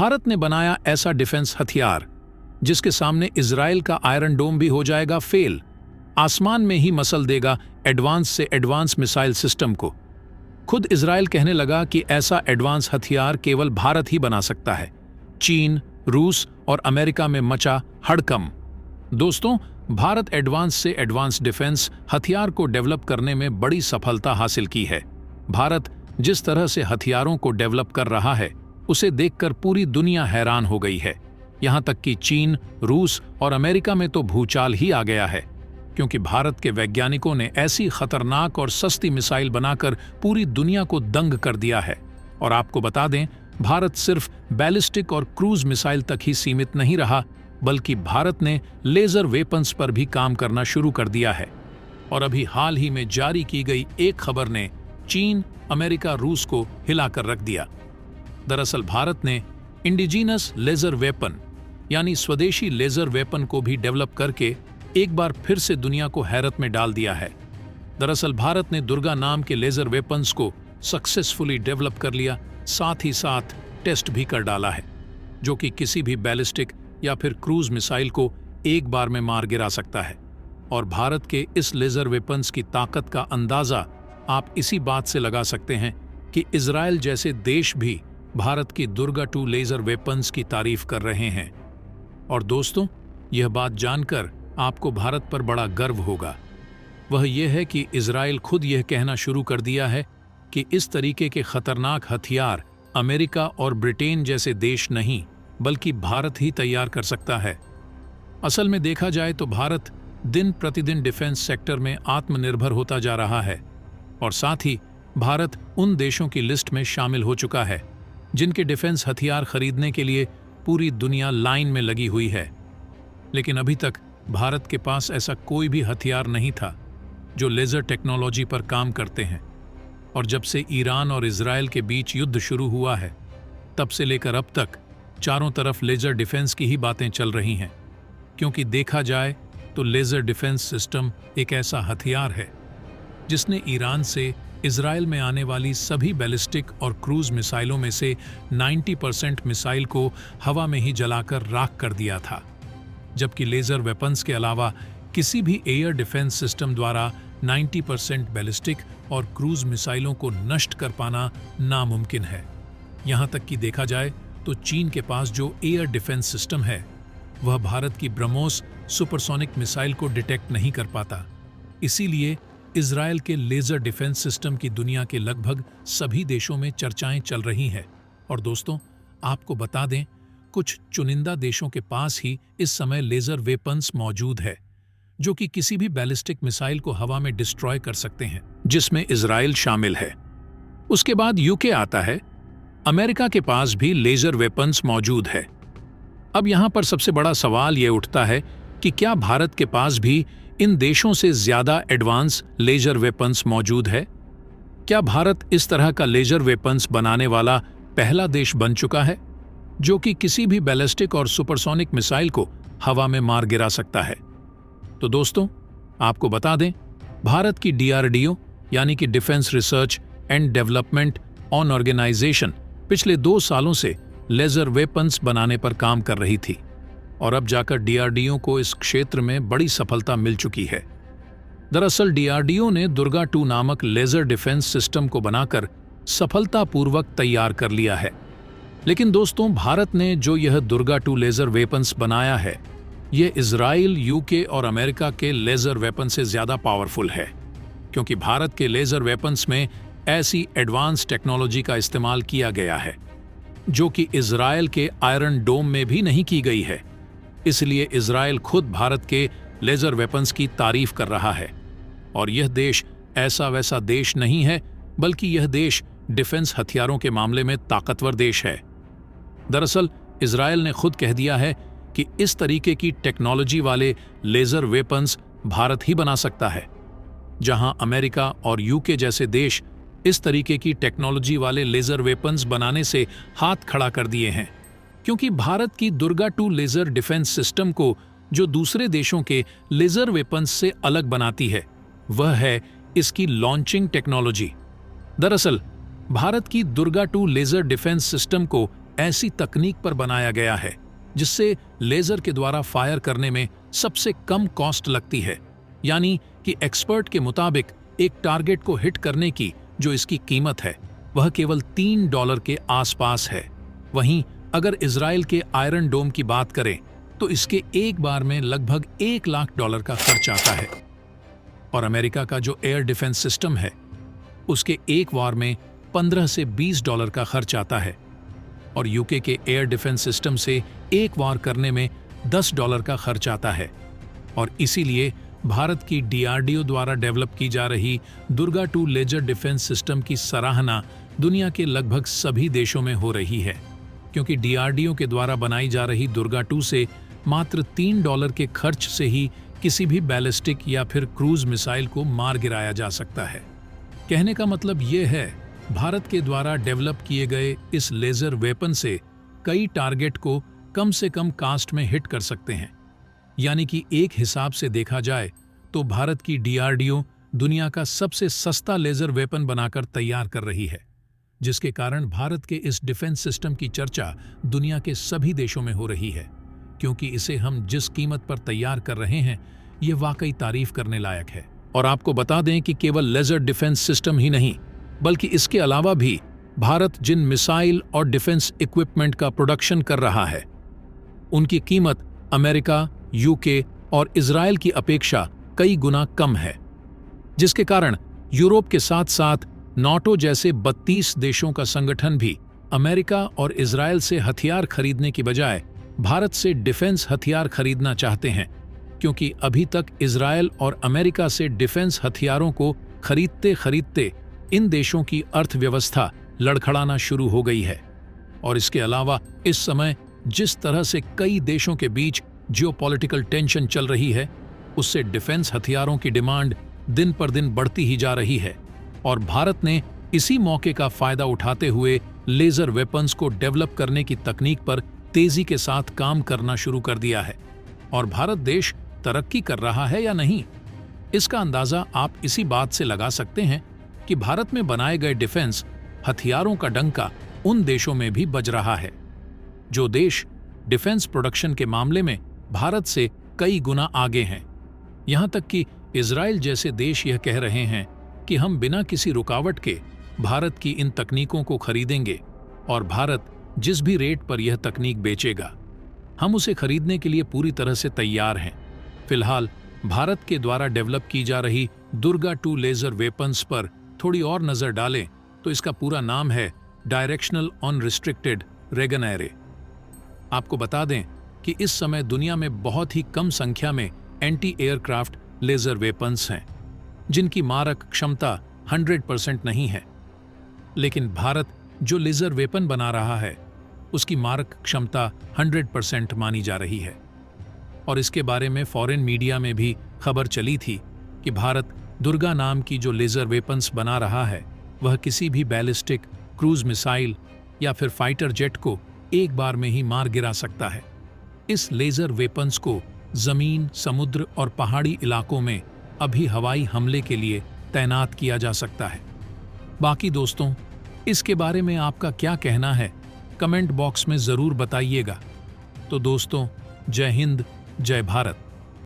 भारत ने बनाया ऐसा डिफेंस हथियार जिसके सामने इजराइल का आयरन डोम भी हो जाएगा फेल, आसमान में ही मसल देगा एडवांस से एडवांस मिसाइल सिस्टम को। खुद इजराइल कहने लगा कि ऐसा एडवांस हथियार केवल भारत ही बना सकता है। चीन, रूस और अमेरिका में मचा हड़कंप। दोस्तों, भारत एडवांस से एडवांस डिफेंस हथियार को डेवलप करने में बड़ी सफलता हासिल की है। भारत जिस तरह से हथियारों को डेवलप कर रहा है उसे देखकर पूरी दुनिया हैरान हो गई है। यहां तक कि चीन, रूस और अमेरिका में तो भूचाल ही आ गया है, क्योंकि भारत के वैज्ञानिकों ने ऐसी खतरनाक और सस्ती मिसाइल बनाकर पूरी दुनिया को दंग कर दिया है। और आपको बता दें, भारत सिर्फ बैलिस्टिक और क्रूज मिसाइल तक ही सीमित नहीं रहा, बल्कि भारत ने लेजर वेपन्स पर भी काम करना शुरू कर दिया है। और अभी हाल ही में जारी की गई एक खबर ने चीन, अमेरिका, रूस को हिलाकर रख दिया। दरअसल भारत ने इंडिजीनस लेजर वेपन यानी स्वदेशी लेजर वेपन को भी डेवलप करके एक बार फिर से दुनिया को हैरत में डाल दिया है। दरअसल भारत ने दुर्गा नाम के लेजर वेपन्स को सक्सेसफुली डेवलप कर लिया, साथ ही साथ टेस्ट भी कर डाला है, जो कि किसी भी बैलिस्टिक या फिर क्रूज मिसाइल को एक बार में मार गिरा सकता है। और भारत के इस लेजर वेपन्स की ताकत का अंदाजा आप इसी बात से लगा सकते हैं कि इजराइल जैसे देश भी भारत की दुर्गा 2 लेजर वेपन्स की तारीफ कर रहे हैं। और दोस्तों, यह बात जानकर आपको भारत पर बड़ा गर्व होगा। वह यह है कि इजराइल खुद यह कहना शुरू कर दिया है कि इस तरीके के खतरनाक हथियार अमेरिका और ब्रिटेन जैसे देश नहीं, बल्कि भारत ही तैयार कर सकता है। असल में देखा जाए तो भारत दिन प्रतिदिन डिफेंस सेक्टर में आत्मनिर्भर होता जा रहा है, और साथ ही भारत उन देशों की लिस्ट में शामिल हो चुका है जिनके डिफेंस हथियार खरीदने के लिए पूरी दुनिया लाइन में लगी हुई है। लेकिन अभी तक भारत के पास ऐसा कोई भी हथियार नहीं था जो लेजर टेक्नोलॉजी पर काम करते हैं। और जब से ईरान और इजराइल के बीच युद्ध शुरू हुआ है, तब से लेकर अब तक चारों तरफ लेजर डिफेंस की ही बातें चल रही हैं, क्योंकि देखा जाए तो लेजर डिफेंस सिस्टम एक ऐसा हथियार है जिसने ईरान से इजराइल में आने वाली सभी बैलिस्टिक और क्रूज मिसाइलों में से 90% मिसाइल को हवा में ही जलाकर राख कर दिया था, जबकि लेजर वेपन्स के अलावा किसी भी एयर डिफेंस सिस्टम द्वारा 90% बैलिस्टिक और क्रूज मिसाइलों को नष्ट कर पाना नामुमकिन है। यहाँ तक कि देखा जाए तो चीन के पास जो एयर डिफेंस सिस्टम है वह भारत की ब्रह्मोस सुपरसोनिक मिसाइल को डिटेक्ट नहीं कर पाता। इसीलिए इजराइल के लेजर डिफेंस सिस्टम की दुनिया के लगभग सभी देशों में चर्चाएं चल रही हैं। और दोस्तों, आपको बता दें, कुछ चुनिंदा देशों के पास ही इस समय लेजर वेपन्स मौजूद है जो कि किसी भी बैलिस्टिक मिसाइल को हवा में डिस्ट्रॉय कर सकते हैं, जिसमें इजराइल शामिल है। उसके बाद यूके आता है। अमेरिका के पास भी लेजर वेपन्स मौजूद है। अब यहां पर सबसे बड़ा सवाल यह उठता है कि क्या भारत के पास भी इन देशों से ज्यादा एडवांस लेजर वेपन्स मौजूद है? क्या भारत इस तरह का लेजर वेपन्स बनाने वाला पहला देश बन चुका है जो कि किसी भी बैलिस्टिक और सुपरसोनिक मिसाइल को हवा में मार गिरा सकता है? तो दोस्तों, आपको बता दें, भारत की DRDO यानी कि defence research and development on organisation पिछले 2 सालों से लेजर वेपन्स बनाने पर काम कर रही थी, और अब जाकर DRDO को इस क्षेत्र में बड़ी सफलता मिल चुकी है। दरअसल DRDO ने दुर्गा 2 नामक लेजर डिफेंस सिस्टम को बनाकर सफलतापूर्वक तैयार कर लिया है। लेकिन दोस्तों, भारत ने जो यह दुर्गा 2 लेजर वेपन्स बनाया है, यह इजराइल, यूके और अमेरिका के लेजर वेपन से ज्यादा पावरफुल है, क्योंकि भारत के लेजर वेपन्स में ऐसी एडवांस टेक्नोलॉजी का इस्तेमाल किया गया है जो कि इजराइल के आयरन डोम में भी नहीं की गई है। इसलिए इजराइल खुद भारत के लेजर वेपन्स की तारीफ कर रहा है। और यह देश ऐसा वैसा देश नहीं है, बल्कि यह देश डिफेंस हथियारों के मामले में ताकतवर देश है। दरअसल इजराइल ने खुद कह दिया है कि इस तरीके की टेक्नोलॉजी वाले लेजर वेपन्स भारत ही बना सकता है, जहां अमेरिका और यूके जैसे देश इस तरीके की टेक्नोलॉजी वाले लेजर वेपन्स बनाने से हाथ खड़ा कर दिए हैं, क्योंकि भारत की दुर्गा 2 लेजर डिफेंस सिस्टम को जो दूसरे देशों के लेजर वेपन्स से अलग बनाती है वह है इसकी लॉन्चिंग टेक्नोलॉजी। दरअसल भारत की दुर्गा 2 लेजर डिफेंस सिस्टम को ऐसी तकनीक पर बनाया गया है जिससे लेजर के द्वारा फायर करने में सबसे कम कॉस्ट लगती है, यानी कि एक्सपर्ट के मुताबिक एक टारगेट को हिट करने की जो इसकी कीमत है वह केवल $3 के आसपास है। वहीं अगर इजराइल के आयरन डोम की बात करें तो इसके एक बार में लगभग $1 लाख का खर्च आता है। और अमेरिका का जो एयर डिफेंस सिस्टम है उसके एक वार में $15 से $20 का खर्च आता है और यूके के एयर डिफेंस सिस्टम से एक वार करने में $10 का खर्च आता है। और इसीलिए भारत की डीआरडीओ द्वारा डेवलप की जा रही दुर्गा 2 लेजर डिफेंस सिस्टम की सराहना दुनिया के लगभग सभी देशों में हो रही है, क्योंकि डीआरडीओ के द्वारा बनाई जा रही दुर्गा 2 से मात्र $3 के खर्च से ही किसी भी बैलिस्टिक या फिर क्रूज मिसाइल को मार गिराया जा सकता है। कहने का मतलब ये है, भारत के द्वारा डेवलप किए गए इस लेजर वेपन से कई टारगेट को कम से कम कास्ट में हिट कर सकते हैं। यानी कि एक हिसाब से देखा जाए तो भारत की डीआरडीओ दुनिया का सबसे सस्ता लेजर वेपन बनाकर तैयार कर रही है, जिसके कारण भारत के इस डिफेंस सिस्टम की चर्चा दुनिया के सभी देशों में हो रही है, क्योंकि इसे हम जिस कीमत पर तैयार कर रहे हैं ये वाकई तारीफ करने लायक है। और आपको बता दें कि केवल लेजर डिफेंस सिस्टम ही नहीं बल्कि इसके अलावा भी भारत जिन मिसाइल और डिफेंस इक्विपमेंट का प्रोडक्शन कर रहा है उनकी कीमत अमेरिका, यूके और इजराइल की अपेक्षा कई गुना कम है, जिसके कारण यूरोप के साथ साथ नाटो जैसे 32 देशों का संगठन भी अमेरिका और इजराइल से हथियार खरीदने की बजाय भारत से डिफेंस हथियार खरीदना चाहते हैं, क्योंकि अभी तक इजराइल और अमेरिका से डिफेंस हथियारों को खरीदते खरीदते इन देशों की अर्थव्यवस्था लड़खड़ाना शुरू हो गई है। और इसके अलावा इस समय जिस तरह से कई देशों के बीच जियोपॉलिटिकल टेंशन चल रही है उससे डिफेंस हथियारों की डिमांड दिन पर दिन बढ़ती ही जा रही है। और भारत ने इसी मौके का फायदा उठाते हुए लेजर वेपन्स को डेवलप करने की तकनीक पर तेजी के साथ काम करना शुरू कर दिया है। और भारत देश तरक्की कर रहा है या नहीं, इसका अंदाजा आप इसी बात से लगा सकते हैं कि भारत में बनाए गए डिफेंस हथियारों का डंका उन देशों में भी बज रहा है जो देश डिफेंस प्रोडक्शन के मामले में भारत से कई गुना आगे हैं। यहां तक कि इजराइल जैसे देश यह कह रहे हैं कि हम बिना किसी रुकावट के भारत की इन तकनीकों को खरीदेंगे और भारत जिस भी रेट पर यह तकनीक बेचेगा हम उसे खरीदने के लिए पूरी तरह से तैयार हैं। फिलहाल भारत के द्वारा डेवलप की जा रही दुर्गा 2 लेजर वेपन्स पर थोड़ी और नजर डालें तो इसका पूरा नाम है डायरेक्शनल अनरिस्ट्रिक्टेड रेगन एरे। आपको बता दें कि इस समय दुनिया में बहुत ही कम संख्या में एंटी एयरक्राफ्ट लेजर वेपन्स हैं जिनकी मारक क्षमता 100% नहीं है, लेकिन भारत जो लेजर वेपन बना रहा है उसकी मारक क्षमता 100% मानी जा रही है। और इसके बारे में फॉरेन मीडिया में भी खबर चली थी कि भारत दुर्गा नाम की जो लेजर वेपन्स बना रहा है वह किसी भी बैलिस्टिक, क्रूज मिसाइल या फिर फाइटर जेट को एक बार में ही मार गिरा सकता है। इस लेजर वेपन्स को जमीन, समुद्र और पहाड़ी इलाकों में अभी हवाई हमले के लिए तैनात किया जा सकता है। बाकी दोस्तों, इसके बारे में आपका क्या कहना है कमेंट बॉक्स में जरूर बताइएगा। तो दोस्तों, जय हिंद, जय भारत।